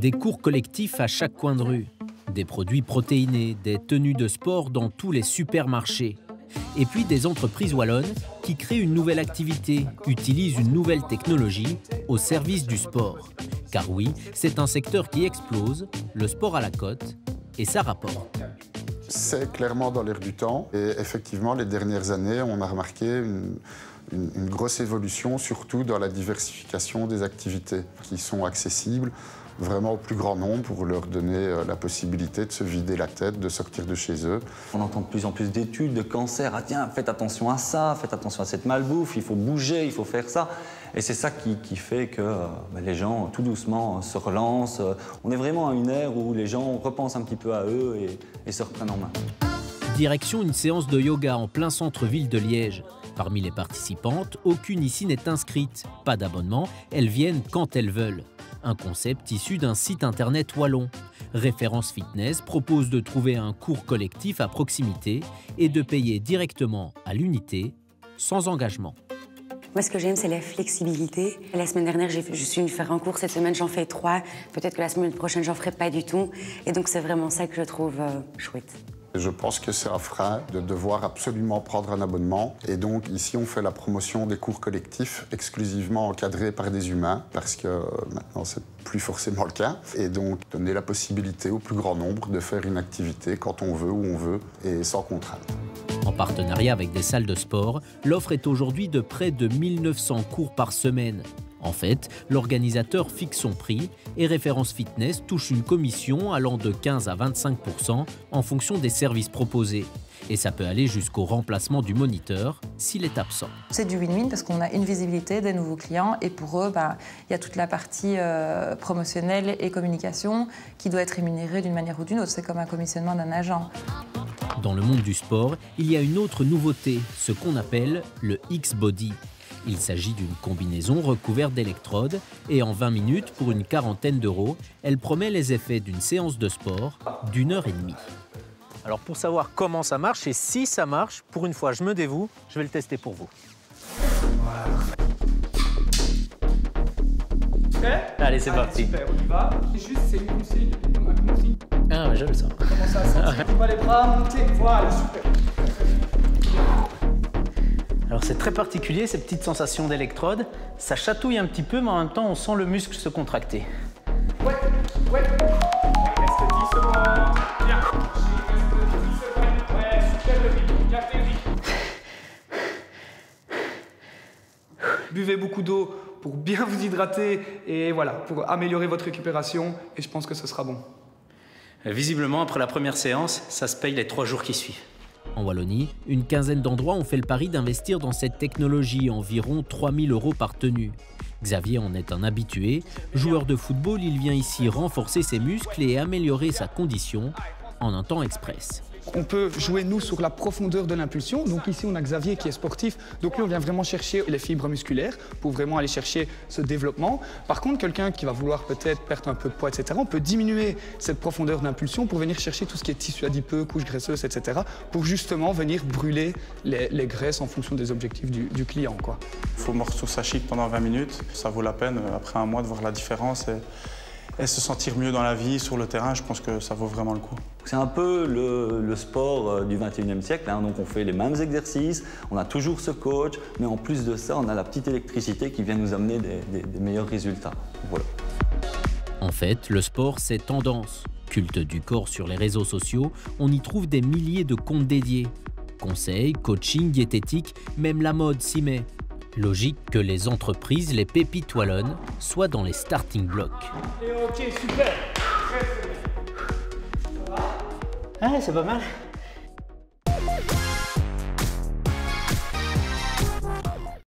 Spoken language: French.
Des cours collectifs à chaque coin de rue, des produits protéinés, des tenues de sport dans tous les supermarchés. Et puis des entreprises wallonnes qui créent une nouvelle activité, utilisent une nouvelle technologie au service du sport. Car oui, c'est un secteur qui explose, le sport à la cote, et ça rapporte. C'est clairement dans l'air du temps. Et effectivement, les dernières années, on a remarqué une grosse évolution, surtout dans la diversification des activités qui sont accessibles vraiment au plus grand nombre pour leur donner la possibilité de se vider la tête, de sortir de chez eux. On entend de plus en plus d'études de cancer. Ah tiens, faites attention à ça, faites attention à cette malbouffe, il faut bouger, il faut faire ça. Et c'est ça qui fait que les gens, tout doucement, se relancent. On est vraiment à une ère où les gens repensent un petit peu à eux et se reprennent en main. Direction une séance de yoga en plein centre-ville de Liège. Parmi les participantes, aucune ici n'est inscrite. Pas d'abonnement, elles viennent quand elles veulent. Un concept issu d'un site internet wallon. Référence Fitness propose de trouver un cours collectif à proximité et de payer directement à l'unité, sans engagement. Moi, ce que j'aime, c'est la flexibilité. La semaine dernière, j'ai suis venue faire un cours. Cette semaine, j'en fais 3. Peut-être que la semaine prochaine, j'en ferai pas du tout. Et donc, c'est vraiment ça que je trouve chouette. Je pense que c'est un frein de devoir absolument prendre un abonnement. Et donc, ici, on fait la promotion des cours collectifs exclusivement encadrés par des humains, parce que maintenant, c'est plus forcément le cas. Et donc, donner la possibilité au plus grand nombre de faire une activité quand on veut, où on veut, et sans contrainte. En partenariat avec des salles de sport, l'offre est aujourd'hui de près de 1900 cours par semaine. En fait, l'organisateur fixe son prix et Référence Fitness touche une commission allant de 15 à 25% en fonction des services proposés. Et ça peut aller jusqu'au remplacement du moniteur s'il est absent. C'est du win-win parce qu'on a une visibilité des nouveaux clients et pour eux, il y a toute la partie promotionnelle et communication qui doit être rémunérée d'une manière ou d'une autre. C'est comme un commissionnement d'un agent. Dans le monde du sport, il y a une autre nouveauté, ce qu'on appelle le X-Body. Il s'agit d'une combinaison recouverte d'électrodes et en 20 minutes, pour une quarantaine d'euros, elle promet les effets d'une séance de sport d'1h30. Alors pour savoir comment ça marche et si ça marche, pour une fois je me dévoue, je vais le tester pour vous. Voilà. Prêt ? Allez, c'est parti. Super, on y va. Juste, c'est une consigne. Ah, je le sens. Commencez à sentir. On va les bras monter. Voilà, super. Alors c'est très particulier, ces petites sensations d'électrode. Ça chatouille un petit peu, mais en même temps, on sent le muscle se contracter. Ouais. Reste 10 secondes. Bien. Reste 10 secondes. Ouais, super le rythme. Gardez le rythme. Buvez beaucoup d'eau pour bien vous hydrater et voilà, pour améliorer votre récupération. Et je pense que ce sera bon. Visiblement, après la première séance, ça se paye les 3 jours qui suivent. En Wallonie, une quinzaine d'endroits ont fait le pari d'investir dans cette technologie, environ 3 000 € par tenue. Xavier en est un habitué. Joueur de football, il vient ici renforcer ses muscles et améliorer sa condition en un temps express. On peut jouer, nous, sur la profondeur de l'impulsion. Donc ici, on a Xavier qui est sportif. Donc lui, on vient vraiment chercher les fibres musculaires pour vraiment aller chercher ce développement. Par contre, quelqu'un qui va vouloir peut-être perdre un peu de poids, etc., on peut diminuer cette profondeur d'impulsion pour venir chercher tout ce qui est tissu adipeux, couches graisseuses, etc., pour justement venir brûler les graisses en fonction des objectifs du client, quoi. Il faut mordre sous sa chic pendant 20 minutes. Ça vaut la peine, après un mois, de voir la différence et se sentir mieux dans la vie, sur le terrain. Je pense que ça vaut vraiment le coup. C'est un peu le sport du 21e siècle, hein. Donc on fait les mêmes exercices, on a toujours ce coach, mais en plus de ça, on a la petite électricité qui vient nous amener des meilleurs résultats. Voilà. En fait, le sport, c'est tendance. Culte du corps sur les réseaux sociaux, on y trouve des milliers de comptes dédiés. Conseils, coaching, diététique, même la mode s'y met. Logique que les entreprises, les pépites wallonnes, soient dans les starting blocks. Et ok, super. Très bien. Ça va ? Ah, c'est pas mal.